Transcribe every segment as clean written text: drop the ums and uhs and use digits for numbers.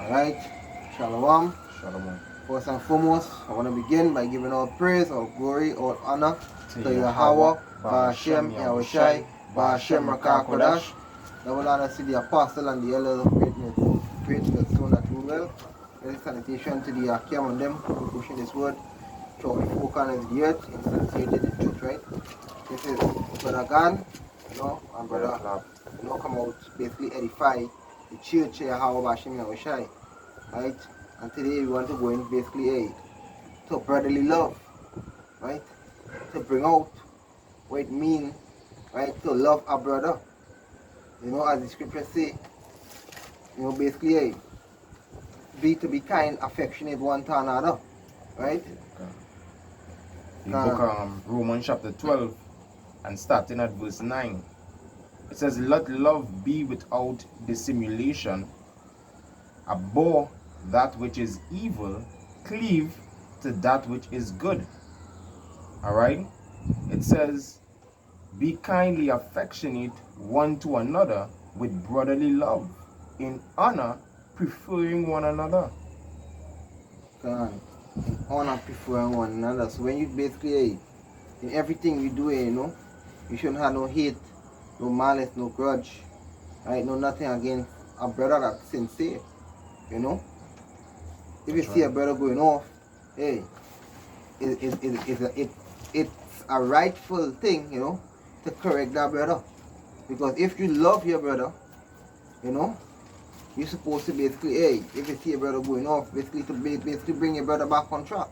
Alright, Shalom. Shalom. First and foremost, I want to begin by giving all praise, all glory, all honor to Yahweh, Yahweh, Ba'ashem, Yahushai, Ba'ashem, Rakakodash. Double honor to the apostle and the elders of great millstone that rule well. Very salutation to the Akim and them who pushing this word throughout the four corners of the earth, instantiated the truth, right? This is Brother Gan, and Brother, come out, basically edify the church, Yahweh, Ba'ashem, Yahushai. Right? And today we want to go in basically to brotherly love, right? To bring out what it means, right? To love our brother. As the scriptures say, basically to be kind, affectionate one to another, right? The book Romans chapter 12 and starting at verse 9. It says, let love be without dissimulation, abhor that which is evil, cleave to that which is good. Alright? It says, be kindly affectionate one to another with brotherly love, in honor, preferring one another. In honor, preferring one another. So when you basically, in everything you do, you shouldn't have no hate, no malice, no grudge, right? No nothing against a brother that's sincere, If you see a brother going off, hey, it's a rightful thing, to correct that brother. Because if you love your brother, you're supposed to basically, hey, if you see a brother going off, basically to basically bring your brother back on track.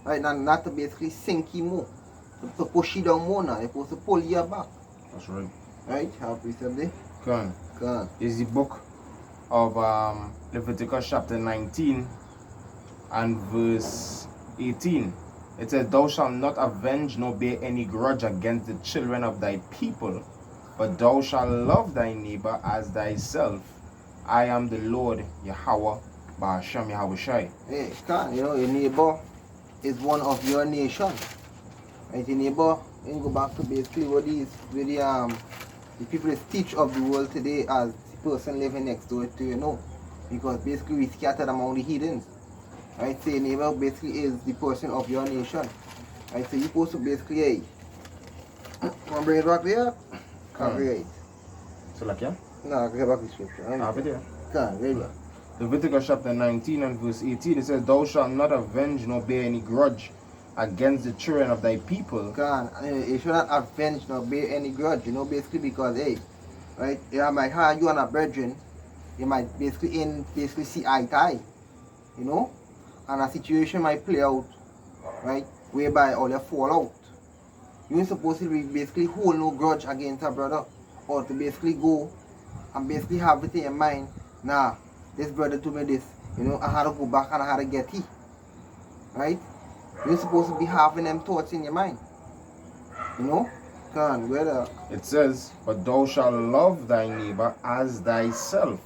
Right? Not to basically sink you more. To push you down more now. You're supposed to pull you back. That's right. Right? Have precept there? Come on. Is the book of Leviticus chapter 19 and verse 18. It says, thou shalt not avenge nor bear any grudge against the children of thy people, but thou shalt love thy neighbor as thyself. I am the Lord, Yahweh, Ba'ashem, Yahushai. Hey, your neighbor is one of your nation. Right? Your neighbor, you go back to basically what the people teach of the world today as the person living next door to you, because basically we scattered among the heathens. Right? So your neighbor basically is the person of your nation. Right? So you're supposed to basically, hey, want to bring it back there? Can't read it. So like, yeah? No, get back the scripture. Have it there. Can't read it. Leviticus chapter 19 and verse 18, it says, thou shalt not avenge nor bear any grudge against the children of thy people. You should not avenge nor bear any grudge, basically because, hey, right, you might have you and a brethren, you might basically see eye to eye, and a situation might play out, right, whereby all you fall out. You ain't supposed to be basically hold no grudge against a brother, or to basically go and basically have it in your mind, nah, this brother told me this, I had to go back and I had to get he, right? You're supposed to be having them thoughts in your mind, It says, but thou shalt love thy neighbor as thyself.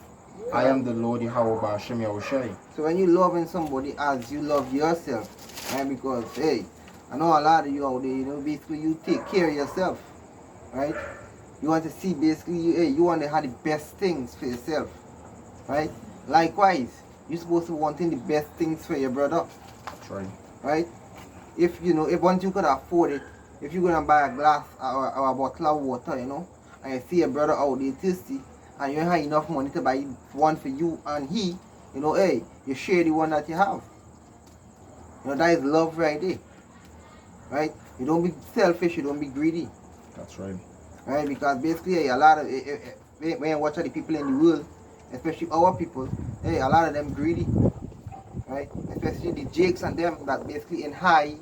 I am the Lord Yahweh Ba'ashem Yahushai. So when you loving somebody as you love yourself, right? Because, hey, I know a lot of you out there, basically you take care of yourself, right? You want to see basically, you want to have the best things for yourself, right? Likewise, you're supposed to wanting the best things for your brother. That's right. Right? If once you could afford it, if you're gonna buy a glass or a bottle of water, and you see a brother out there thirsty, and you don't have enough money to buy one for you and he, hey, you share the one that you have. That is love right there. Right? You don't be selfish, you don't be greedy. That's right. Right? Because basically, a lot of when you watch the people in the world, especially our people, hey, a lot of them greedy. Right? Especially the Jakes and them that basically in high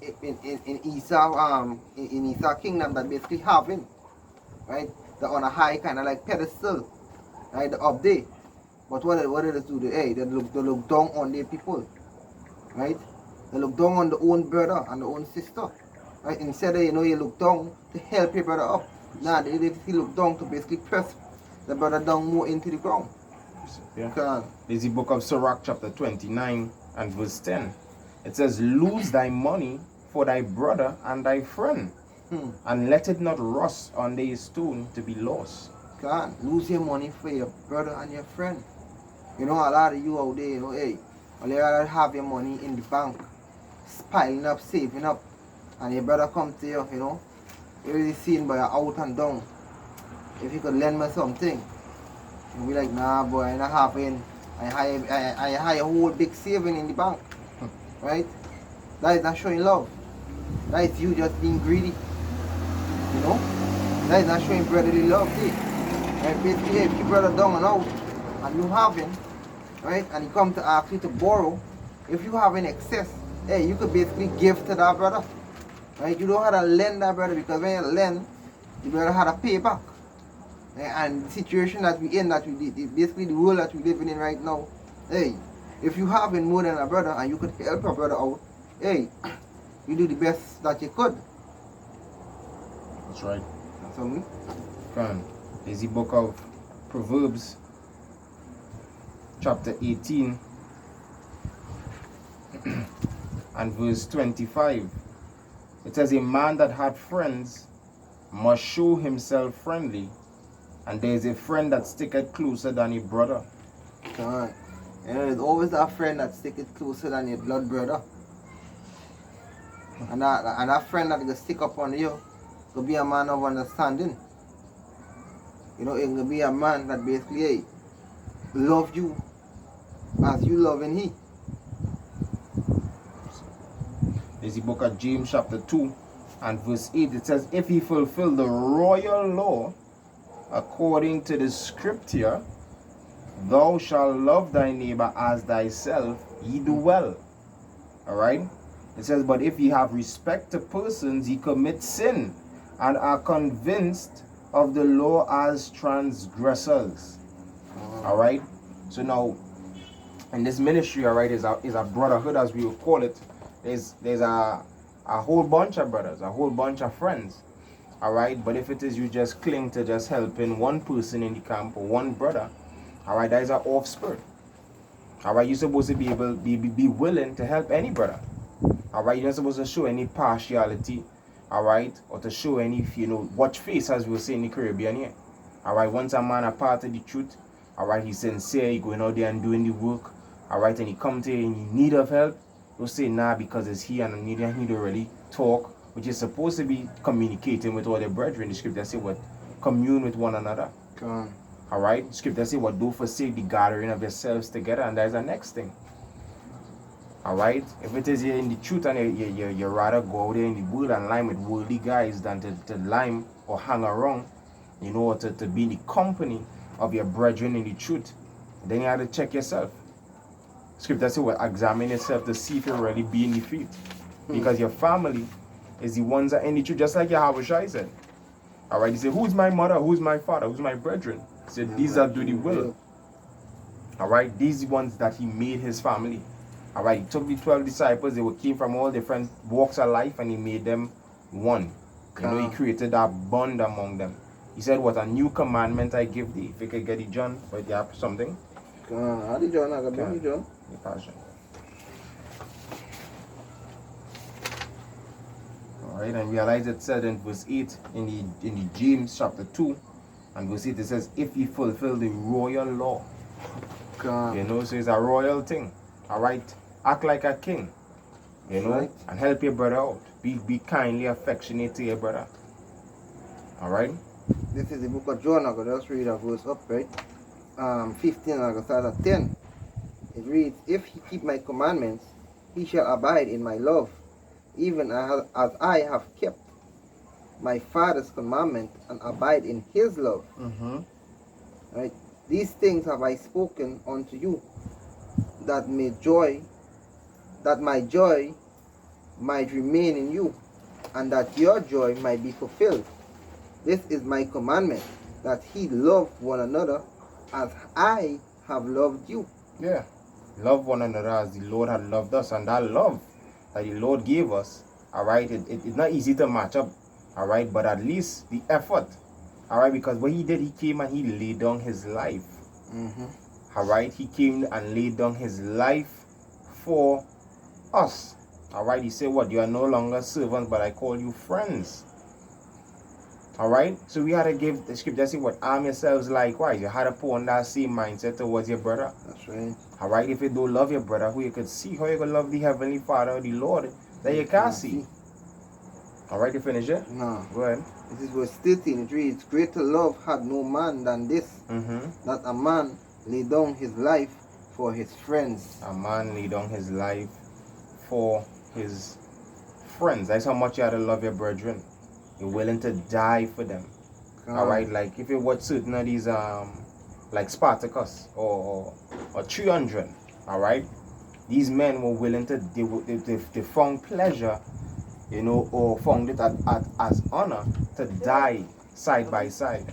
in Esau kingdom that basically having, right? They're on a high kind of like pedestal, right? They're up there. But what do they do? They look down on their people, right? They look down on the own brother and the own sister, right? Instead of you look down to help your brother up. Nah, they look down to basically press the brother down more into the ground. Yeah. There's the book of Sirach chapter 29 and verse 10. It says, lose thy money for thy brother and thy friend, and let it not rust under a stone to be lost. Lose your money for your brother and your friend. You know, a lot of you out there, you know, hey, well, you rather have your money in the bank, piling up, saving up, and your brother come to you, you know, you're really seen by your out and down. If you could lend me something, you'll be like, nah, boy, I'm not having. I hire a whole big saving in the bank, right? That is not showing love. That is you just being greedy, you know? That is not showing brotherly love, see? Right? Basically, if your brother down and out, and you having, right? And he come to ask you to borrow, if you have an excess, hey, you could basically give to that brother, right? You don't have to lend that brother, because when you lend, the brother had to pay back. And the situation that we in, that we basically the world that we living in right now, hey, if you having more than a brother and you could help a brother out, hey, you do the best that you could. That's right. That's what me. There's the book of Proverbs, chapter 18 and verse 25. It says, a man that had friends must show himself friendly, and there is a friend that sticketh closer than a brother. Alright. You know, there's always that friend that stick it closer than your blood brother. And that friend that will stick up on you will be a man of understanding. You know, it will be a man that basically, hey, love you as you loving he. There's the book of James chapter 2 and verse 8. It says, if he fulfill the royal law according to the scripture, thou shalt love thy neighbor as thyself, ye do well. Alright? It says, but if ye have respect to persons, ye commit sin, and are convinced of the law as transgressors. Alright? So now, in this ministry, alright, is a brotherhood, as we would call it. There's a whole bunch of brothers, a whole bunch of friends. Alright, but if it is you just cling to just helping one person in the camp or one brother, alright, that is an off spirit. Alright, you're supposed to be willing to help any brother. Alright, you're not supposed to show any partiality, alright, or to show any, you know, watch face, as we will say in the Caribbean here. Alright, once a man a part of the truth, alright, he's sincere, he going out there and doing the work, alright, and he come to you and you need of help, don't say nah because it's he and I need to really talk, which is supposed to be communicating with all the brethren. The scripture say what? Commune with one another. Alright? Scripture say what? Don't forsake the gathering of yourselves together, and there's the next thing. Alright? If it is in the truth and you rather go out there in the world and lime with worldly guys than to lime or hang around, you know, to be in the company of your brethren in the truth, then you have to check yourself. Scripture say what? Examine yourself to see if you really be in the faith. Because your family is the ones that are in the truth, just like Yahweh said. Alright, he said, who's my mother, who's my father, who's my brethren? He said, these that do the will. Alright, these ones that he made his family. Alright, he took the 12 disciples, they came from all different walks of life, and he made them one. You know, he created that bond among them. He said, what, a new commandment I give thee. If you could get it, John, but you have something? How did John? I got John. The passion. Alright, and realize it said in verse 8 in the James chapter 2 and verse 8, it says, if ye fulfill the royal law. You know, so it's a royal thing. Alright, act like a king, you know, right, and help your brother out. Be kindly affectionate to your brother. Alright? This is the book of John. I'm going to just read a verse up, right? 15, I'm going to start at 10. It reads, if he keep my commandments, he shall abide in my love, even as I have kept my Father's commandment and abide in his love. Right? These things have I spoken unto you, that my joy might remain in you, and that your joy might be fulfilled. This is my commandment, that he love one another as I have loved you. Yeah. Love one another as the Lord had loved us, and that love that the Lord gave us, alright, it's not easy to match up, alright, but at least the effort, alright, because what he did, he came and he laid down his life. Alright, he came and laid down his life for us. Alright, he said what? You are no longer servants, but I call you friends. Alright? So we had to give the scripture say what? Arm yourselves likewise. You had to put on that same mindset towards your brother. That's right. Alright? If you don't love your brother, who you could see, how you gonna love the Heavenly Father or the Lord that you can't see? Alright, you finish it? No. Go ahead. This is verse 13. It reads, greater love had no man than this, that a man lay down his life for his friends. A man lay down his life for his friends. That's how much you have to love your brethren. You're willing to die for them. Alright, like if you watch certain of these like Spartacus or 300, alright, these men were willing to they found pleasure, you know, or found it as honor to die side by side,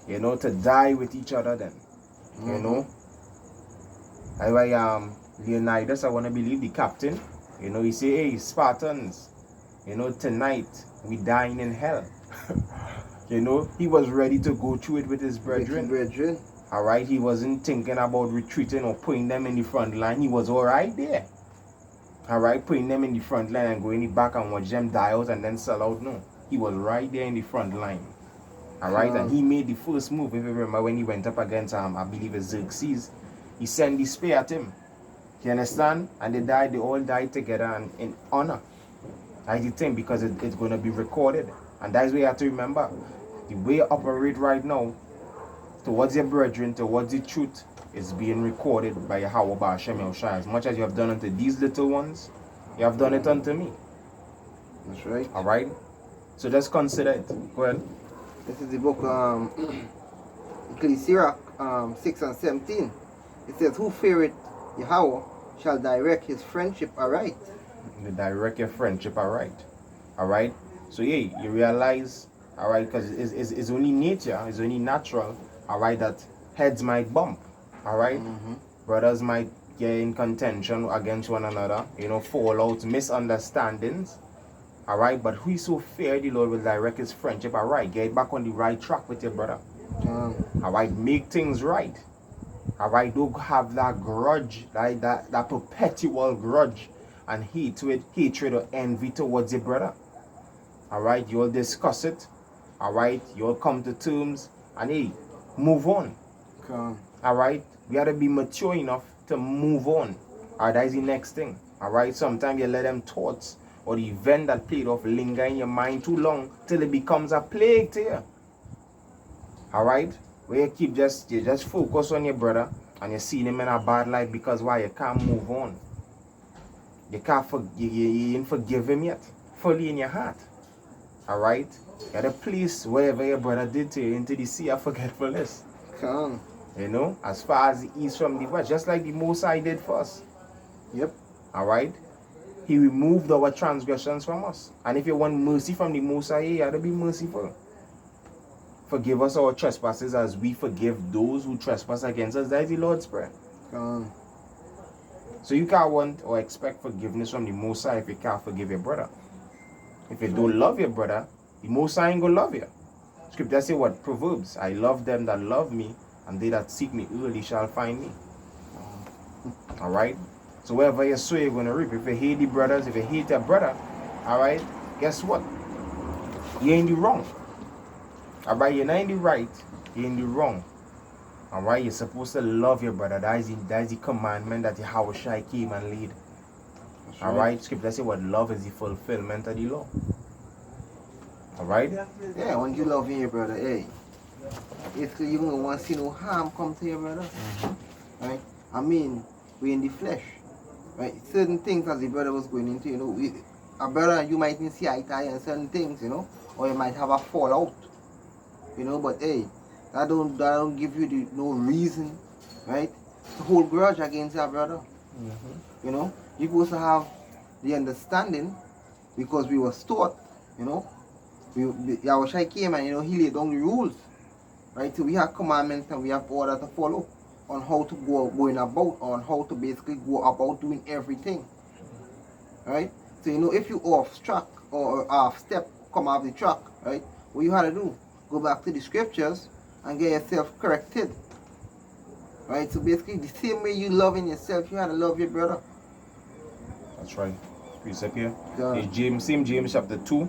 you know, to die with each other then, you know. That's why Leonidas, I want to believe the captain, you know, he say, hey Spartans, you know, tonight we dine in hell. You know, he was ready to go through it with his brethren. Alright, he wasn't thinking about retreating or putting them in the front line. He was alright there. Alright, putting them in the front line and going in the back and watch them die out and then sell out. No, he was right there in the front line. Alright, and he made the first move. If you remember when he went up against I believe it's Xerxes, he sent the spear at him. You understand? And they all died together and in honor. That's the thing, because it's going to be recorded. And that's what you have to remember. The way you operate right now towards your brethren, towards the truth, is being recorded by Yahweh Ba'ashem Yahushua. As much as you have done unto these little ones, you have done it unto me. That's right. Alright? So just consider it. Go ahead. This is the book Ecclesiastes 6 and 17. It says, who feareth Yahweh shall direct his friendship aright. You direct your friendship aright. Alright? So yeah, you realize, alright, because it's only nature, it's only natural, alright, that heads might bump. Alright? Brothers might get in contention against one another, you know, fallouts, misunderstandings. Alright, but who is so fear the Lord will direct his friendship aright. Get back on the right track with your brother. Alright, make things right. Alright, don't have that grudge, right? That perpetual grudge and hatred or envy towards your brother. Alright, you'll discuss it. Alright, you'll come to terms and hey, move on. Alright, we gotta be mature enough to move on. Alright, that's the next thing. Alright, sometimes you let them thoughts or the event that played off linger in your mind too long till it becomes a plague to you. Alright, where you just focus on your brother and you see him in a bad light because why? You can't move on. You can't you ain't forgive him yet, fully in your heart. Alright, you gotta place whatever your brother did to you into the sea of forgetfulness. You know, as far as the east from the west, just like the Most High did for us. Yep. Alright, he removed our transgressions from us. And if you want mercy from the Most High, you gotta be merciful. Forgive us our trespasses as we forgive those who trespass against us. That is the Lord's Prayer. So you can't want or expect forgiveness from the Most High if you can't forgive your brother. If you don't love your brother, the Most High ain't gonna love you. Scripture say what? Proverbs. I love them that love me, and they that seek me early shall find me. Alright? So wherever you sow, you're gonna reap. If you hate the brothers, if you hate your brother, alright, guess what? You're in the wrong. Alright, you're not in the right, you're in the wrong. Alright, you're supposed to love your brother. That is the commandment that Yahweh came and laid. Alright, scripture say what? Love is the fulfillment of the law. Alright? Yeah, when you love your brother, hey, if you don't want to see no harm come to your brother. Right? I mean, we're in the flesh. Right? Certain things as the brother was going into, you know, a brother you might not see eye to eye on certain things, you know, or you might have a fallout. You know, but hey, that don't give you no reason, right, to hold grudge against your brother. You know, you're supposed to have the understanding because we were taught, you know, Yahweh came and, you know, he laid down the rules, right? So we have commandments and we have order to follow on how to going about, on how to basically go about doing everything, right? So, you know, if you off track or off step, come off the track, right, what you have to do? Go back to the scriptures and get yourself corrected. Right? So basically the same way you love in yourself, you have to love your brother. That's right. Precept here. Yeah. It's James chapter 2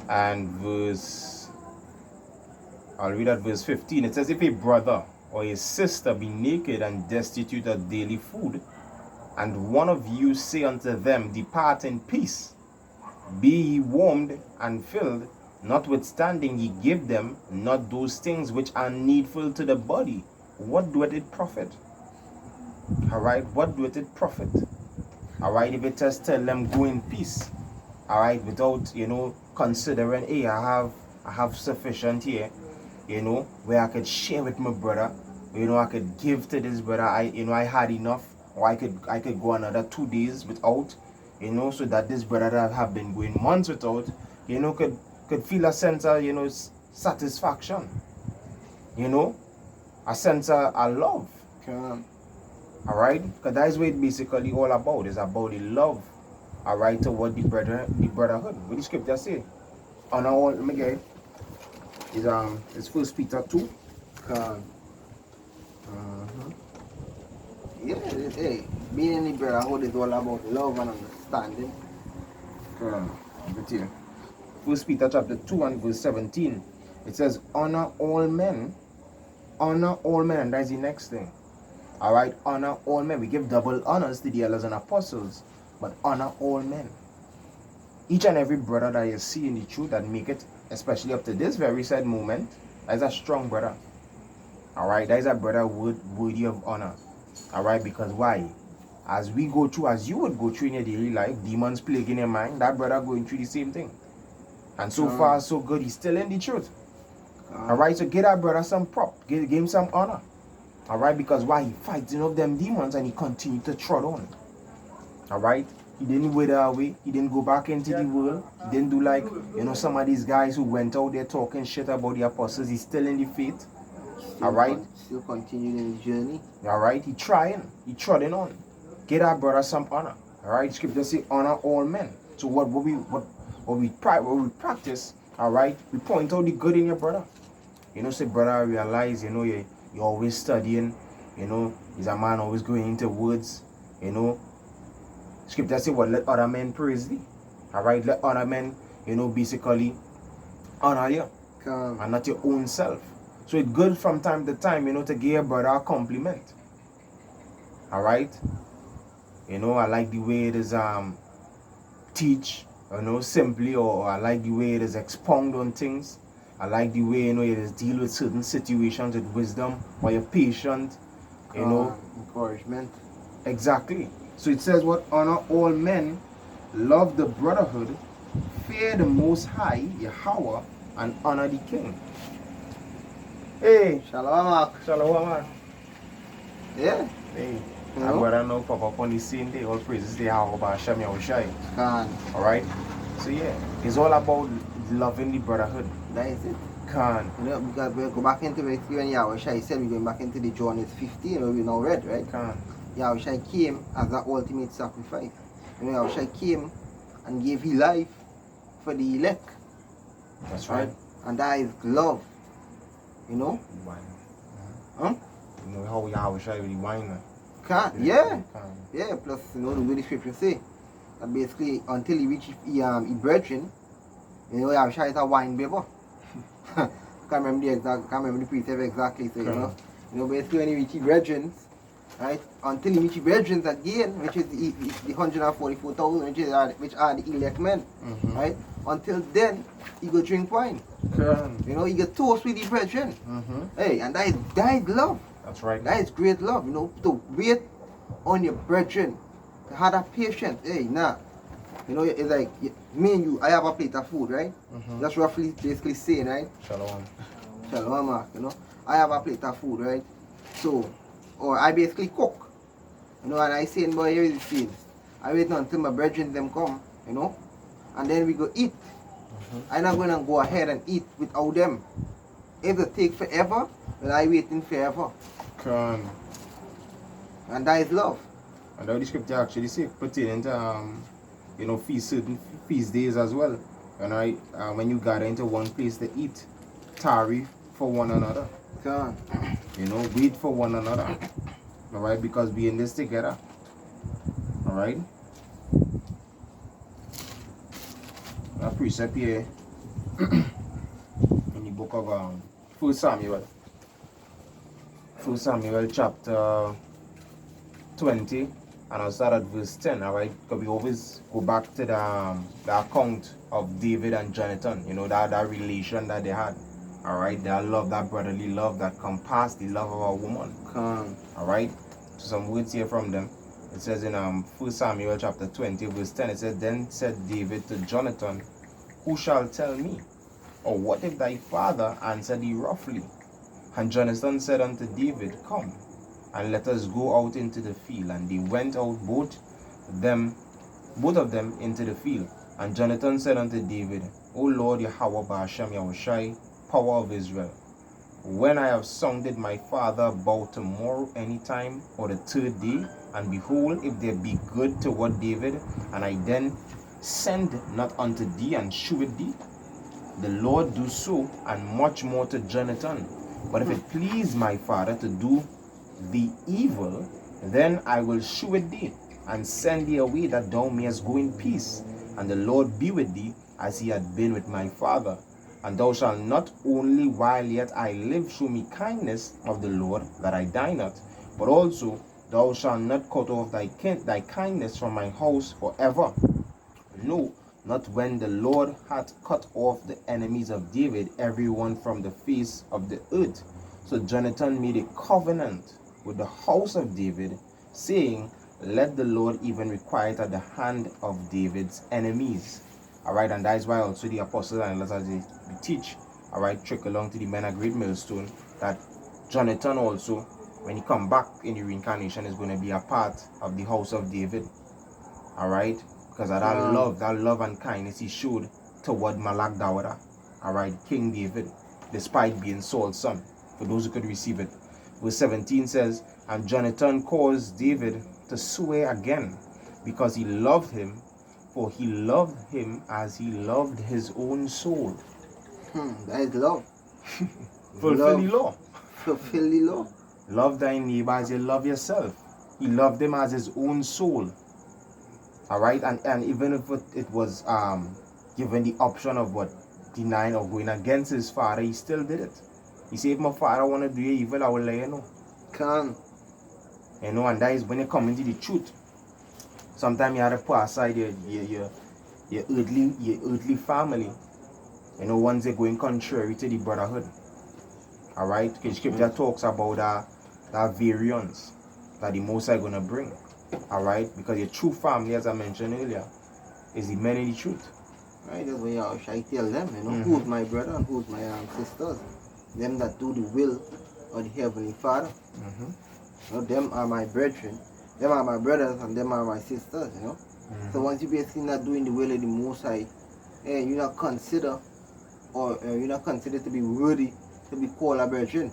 and verse I'll read at verse 15. It says, if a brother or a sister be naked and destitute of daily food, and one of you say unto them, depart in peace, be ye warmed and filled, notwithstanding ye give them not those things which are needful to the body, what doeth it profit? Alright, what doeth it profit? Alright, if it just tell them go in peace, alright, without, considering, hey, I have sufficient here, where I could share with my brother, I could give to this brother, I had enough, or I could go another 2 days without, so that this brother that have been going months without, could feel a sense of, satisfaction, a sense of love. Alright, because that is what it basically all about. It's about the love, alright, toward the brotherhood. What the scripture say? On all, let me get it. It's 1 Peter 2. Yeah, hey, being in the brotherhood is all about love and understanding. But here, 1 Peter chapter 2 and verse 17. It says, honor all men, and that is the next thing. Alright, honor all men. We give double honors to the elders and apostles, but honor all men. Each and every brother that you see in the truth that make it, especially up to this very sad moment, that is a strong brother. Alright, that is a brother worthy of honor. Alright, because why? As we go through, as you would go through in your daily life, demons plaguing your mind, that brother going through the same thing. And so far, so good, he's still in the truth. Alright, so give that brother some prop, give him some honor. Alright, because why? He fighting off them demons and he continued to trot on. Alright, he didn't wither away, he didn't go back into the world, he didn't do like, some of these guys who went out there talking shit about the apostles. He's still in the faith. Alright, still continuing the journey. Alright, he trotting on. Get our brother some honor. Alright, scripture say honor all men. So what we practice, alright, we point out the good in your brother. Say brother, realize, you're always studying, he's a man always going into woods, Scripture say what, let other men praise thee. Alright, let other men, basically honor you. And not your own self. So it's good from time to time, to give your brother a compliment. Alright? I like the way it is teach, simply, or I like the way it is expound on things. I like the way, it is deal with certain situations with wisdom, or you're patient, encouragement. Exactly. So it says what? Honor all men, love the brotherhood, fear the Most High, Yahweh, and honor the King. Hey, Shalom. Shalom. Yeah. Hey, I'm brother now pop up on the scene day. All praises to Yahweh Hashem Yahushai. Alright? So yeah, it's all about loving the brotherhood. That is it. Because we go back into it when Yahushai said we're going back into the John 15, we now read, right? Yahushai came as the ultimate sacrifice. Yahushai came and gave his life for the elect. That's right. And that is love. Wine. Huh? How Yahushai really wine. Yeah. Yeah, plus, the way the scripture say, that basically, until he reach his brethren, Yahushai is a wine baby. Can't remember the precept exactly. So, basically when he reach his brethren, right, until he reach his brethren again, which is the 144,000, which are the elect men, right, until then, he go drink wine. He get toast with the brethren. Hey, and that is love. That's right. That is great love, to wait on your brethren, to have that patience. Hey, it's like me and you, I have a plate of food, right? That's roughly basically saying, right? Shalom, I have a plate of food, right? So, or I basically cook, and I say, boy, here is the thing. I wait until my brethren them come, and then we go eat. I'm not going to go ahead and eat without them. If it take forever, then I waiting forever. And that is love. And the scripture actually say pertaining to certain feast days as well. When you gather into one place to eat, tarry for one another. Wait for one another. Alright, because we in this together. Alright. A precept here in the book of First Samuel. First Samuel chapter 20, and I'll start at verse 10, alright? Because we always go back to the account of David and Jonathan, you know, that relation that they had. Alright, that love, that brotherly love that compassed the love of a woman. Alright, so some words here from them. It says in 1 Samuel chapter 20 verse 10, it says, Then said David to Jonathan, Who shall tell me? Or what if thy father answer thee roughly? And Jonathan said unto David, Come, and let us go out into the field. And they went out both of them into the field. And Jonathan said unto David, O Lord Yahweh Ba'ashem Yahushai, power of Israel, when I have sounded my father about tomorrow any time, or the third day, and behold, if there be good toward David, and I then send not unto thee and shew it thee, the Lord do so, and much more to Jonathan. But if it please my father to do thee evil, then I will shew it thee, and send thee away, that thou mayest go in peace, and the Lord be with thee, as he had been with my father. And thou shalt not only while yet I live shew me kindness of the Lord, that I die not, but also thou shalt not cut off thy kindness from my house forever. No, not when the Lord hath cut off the enemies of David, every one from the face of the earth. So Jonathan made a covenant with the house of David, saying, Let the Lord even requite at the hand of David's enemies. Alright, and that is why also the apostles and letters they teach, alright, trickle along to the men of Great Millstone, that Jonathan also, when he come back in the reincarnation, is going to be a part of the house of David. Alright, because of that love and kindness he showed toward Malak Dawada, alright, King David, despite being Saul's son, for those who could receive it. Verse 17 says, And Jonathan caused David to swear again, because he loved him, for he loved him as he loved his own soul. That is love. Fulfill the law. Fulfill the law. Love thy neighbor as you love yourself. He loved him as his own soul. Alright, and even if it was given the option of what, denying or going against his father, he still did it. He said, if my father want to do you evil, I will let you know. Can. You know, and that is when you come into the truth. Sometimes you have to put aside your earthly family. You know, once they're going contrary to the brotherhood. Alright? Because scripture talks about that variance that the Most High going to bring. Alright? Because your true family, as I mentioned earlier, is the men in the truth. Right, that's why I tell them, you know, who's my brother and who's my sisters. Them that do the will of the Heavenly Father. You know, them are my brethren. Them are my brothers and them are my sisters, you know. So once you basically not doing the will of the Most High, you're not considered or you're not considered to be worthy to be called a brethren.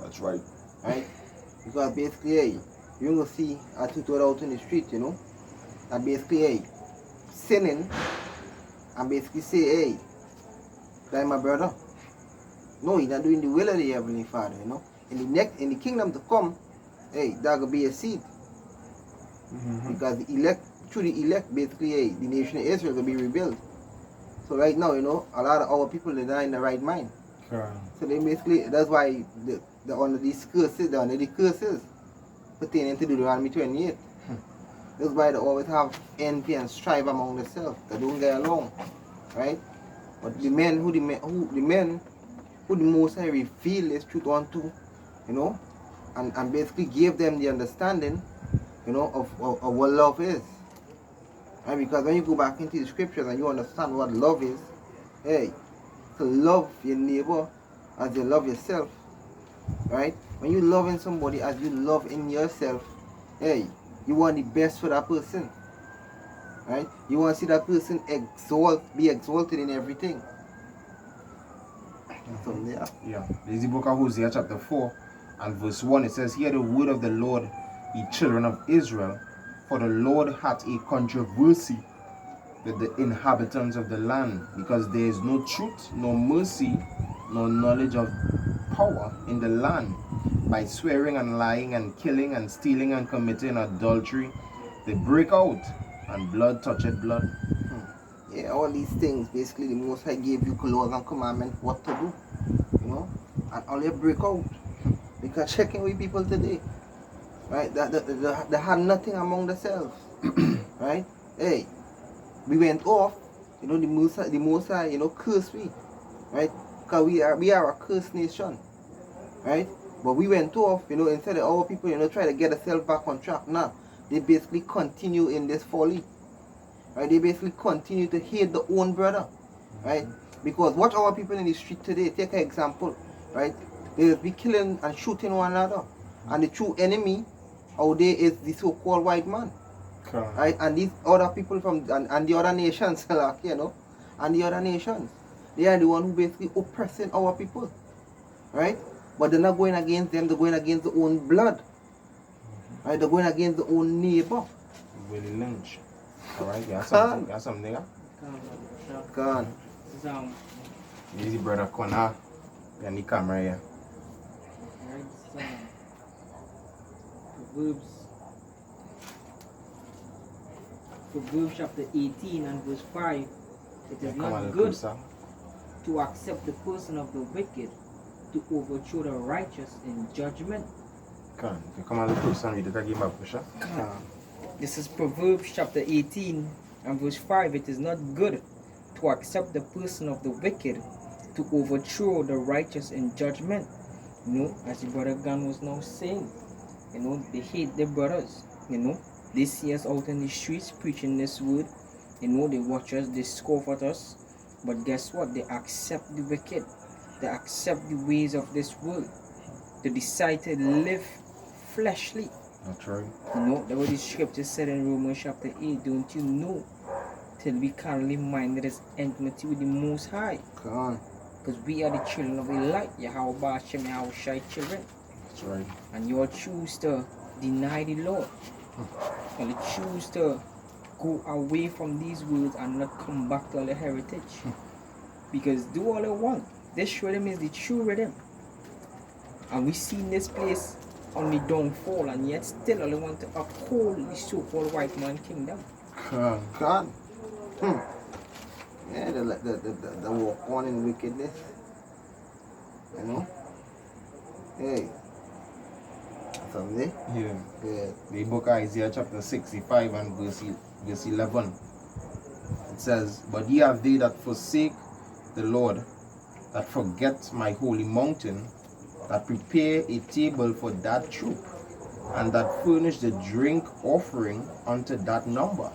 That's right. Right? Because basically, you're going to see a tutor out in the street, you know, and basically, sinning and basically say, hey, that's my brother. No, he's not doing the will of the Heavenly Father, you know. In the kingdom to come, hey, that will be a seed. Because through the elect, basically, hey, the nation of Israel will be rebuilt. So right now, you know, a lot of our people are not in the right mind. Sure. So they basically, that's why they're under these curses, they're under the curses pertaining to Deuteronomy 28. That's why they always have envy and strife among themselves. They don't get along, right? But the men who the Most High revealed this truth unto, you know, and basically gave them the understanding, you know, of what love is. Right? Because when you go back into the scriptures and you understand what love is, hey, to love your neighbor as you love yourself, right? When you loving somebody as you love in yourself, hey, you want the best for that person, right? You want to see that person be exalted in everything. So, Yeah. There's the book of Hosea chapter 4 and verse 1. It says, Hear the word of the Lord, ye children of Israel, for the Lord hath a controversy with the inhabitants of the land, because there is no truth, no mercy, no knowledge of power in the land. By swearing and lying and killing and stealing and committing adultery, they break out, and blood toucheth blood. Yeah, all these things, basically the Most High gave you laws and commandments what to do, you know. and all they break out. Because checking with people today, right? They had nothing among themselves, right? Hey, we went off, you know, the Musa, you know, curse we, right? Because we are a cursed nation, right? But we went off, you know, instead of our people, you know, try to get themselves back on track. Now, they basically continue in this folly, right? They basically continue to hate the own brother, right? Because watch our people in the street today. Take an example, right? They will be killing and shooting one another, and the true enemy out there is the so-called white man, right? And these other people from and the other nations, like, you know, and the other nations, they are the one who basically oppressing our people, right? But they're not going against them; they're going against their own blood, right? They're going against their own neighbor. Willie Lynch. Alright, you have something? You have something there? Gone. Easy, brother. Kona. You need camera here. Proverbs chapter 18 and verse 5. It is Come on, not little good closer. to accept the person of the wicked, to overthrow the righteous in judgment. Come on. If you come a little closer and read it again, back, Pusha. This is Proverbs chapter 18 and verse 5. It is not good to accept the person of the wicked, to overthrow the righteous in judgment. You know, as the brother Gunn was now saying, you know, they hate their brothers. You know, they see us out in the streets preaching this word. You know, they watch us, they scoff at us. But guess what? They accept the wicked. They accept the ways of this world. They decide to live fleshly. That's right. You know, that what the scripture said in Romans chapter 8. Don't you know? Till we carnally minded is enmity with the Most High. Come on. Because we are the children of the light. Yahweh Hashem, Yahweh Shai children. That's right. And you all choose to deny the Lord. And you choose to go away from these words and not come back to the heritage. Because do all they want. This rhythm is the true rhythm. And we see in this place on the downfall, and yet still all they want to uphold the so-called white man kingdom. Gone. Yeah, the walk on in wickedness. You know? Hey. Something? Yeah. Yeah. The book of Isaiah chapter 65 and verse 11. It says, But ye are they that forsake the Lord, that forget my holy mountain, that prepare a table for that troop, and that furnish the drink offering unto that number.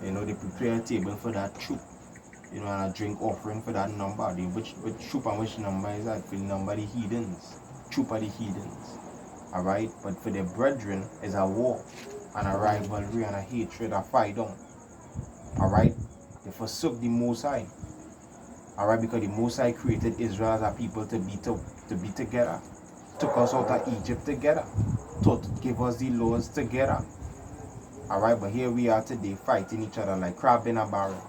You know, they prepare a table for that troop, you know, and a drink offering for that number. Which troop and which number is that? For the number of the heathens. Troop of the heathens. Alright? But for their brethren is a war and a rivalry and a hatred, a fight down. Alright? They forsook the Most High. Alright, because the Most High created Israel as a people to be together. Took us out of Egypt together. Gave us the laws together. Alright, but here we are today fighting each other like crab in a barrel.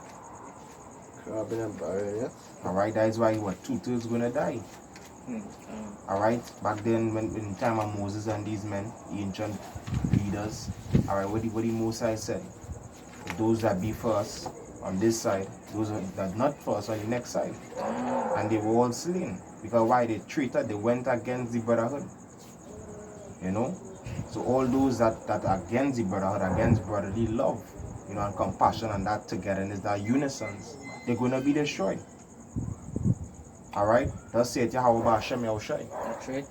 Crab in a barrel, yes. Alright, that is why what 2/3 gonna die. Alright, back then when in the time of Moses and these men, ancient leaders, alright, what the Most High said, those that be first on this side, those that not first on the next side. And they were all slain. Because why? They went against the brotherhood. You know? So all those that are against the brotherhood, against brotherly love, you know, and compassion and that togetherness, that unisons, they're gonna be destroyed. Alright? Thus say it Yahweh Hashem Yahweh Shai. That's right.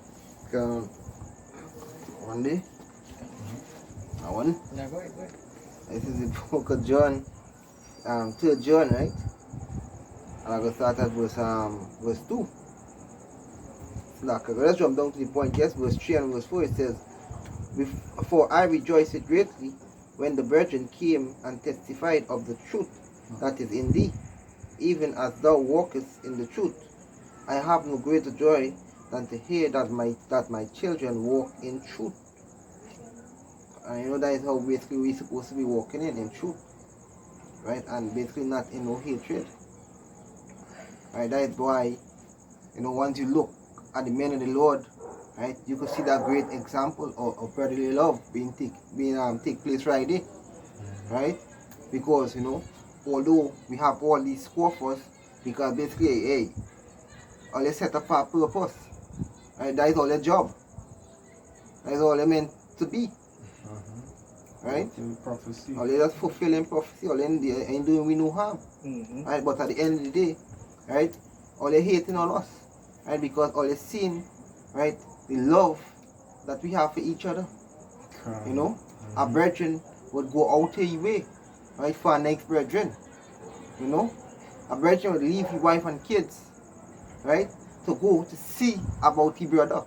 One day. One. Now go ahead. This is the book of John, 3rd John, right? And I'm going to start at verse 2. Let's jump down to the point. Yes, verse 3 and verse 4, it says, For I rejoiced greatly when the brethren came and testified of the truth that is in thee, even as thou walkest in the truth. I have no greater joy than to hear that my children walk in truth. And you know that is how basically we're supposed to be walking in truth, right? And basically not in no hatred. Right? That is why, you know, once you look at the men of the Lord, right, you could see that great example of brotherly love take place right there, right? Because, you know, although we have all these scoffers, because basically, hey, all they set up for a purpose. Right? That is all their job. That is all they're meant to be. Right? Fulfill prophecy. All they just fulfilling prophecy, all they ain't doing we no harm. Right? But at the end of the day, right, all they hating on us. Right? Because all they seeing, right, the love that we have for each other. You know? Our brethren would go out their way, right, for our next brethren. You know? A brethren would leave his wife and kids, right, to go to see about his brother.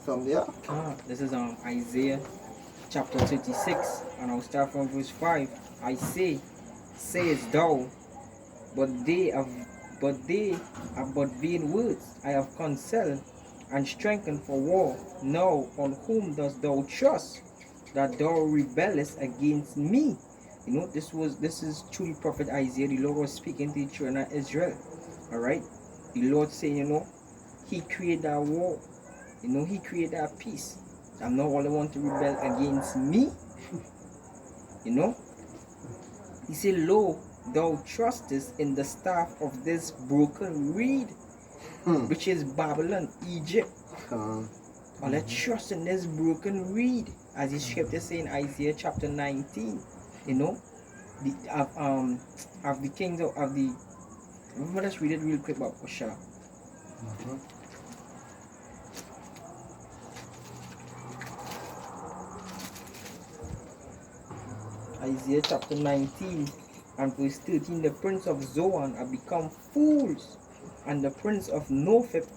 Some there. This is Isaiah chapter 36, and I'll start from verse 5. I say, sayest thou, but they are but vain words. I have counselled and strengthened for war. Now on whom dost thou trust, that thou rebellest against me? You know, this is truly prophet Isaiah. The Lord was speaking to the children of Israel. Alright? The Lord saying, you know, he created that war. You know, he created that peace. And now all they want to rebel against me. You know? He said, lo, thou trustest in the staff of this broken reed, which is Babylon, Egypt. All I trust in this broken reed, as the scripture say in Isaiah chapter 19. You know, of the kingdom of the. Let's read it real quick about Osha. Isaiah chapter 19 and verse 13. The prince of Zoan are become fools, and the prince of Nopheth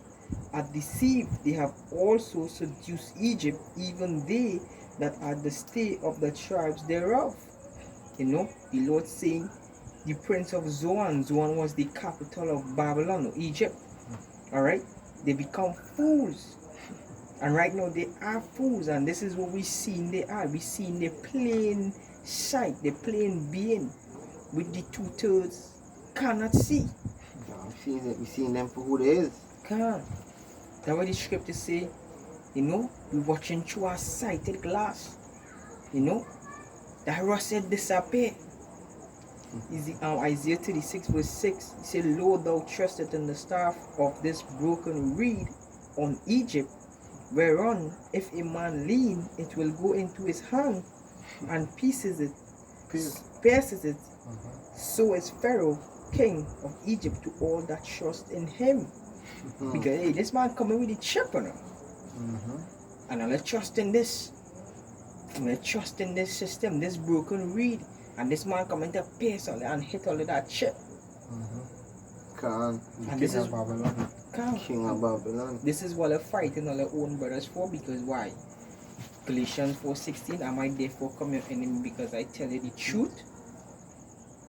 are deceived. They have also seduced Egypt, even they that are the stay of the tribes thereof. You know, the Lord saying, the prince of Zoan. Zoan was the capital of Babylon or Egypt. Alright? They become fools. And right now they are fools, and this is what we seen they are. We seen the plain sight, the plain being with the 2/3 cannot see. We seen them for who they is. Can't. That's what the scripture say. You know, we watching through our sighted glass. You know, that rust said disappear. Is the Isaiah 36 verse 6. He said, Lo, thou trusted in the staff of this broken reed on Egypt, whereon if a man lean, it will go into his hand and pierces it. So is Pharaoh, king of Egypt, to all that trust in him. Because hey, this man coming with the chip on him. And I'm trust in this. I'm gonna trust in this system, this broken reed. And this man coming to pierce all and hit all of that chip. Can't. And this is Babylon. King of Babylon. This is what they're fighting all their own brothers for. Because why? Galatians 4:16, am I therefore come your enemy because I tell you the truth?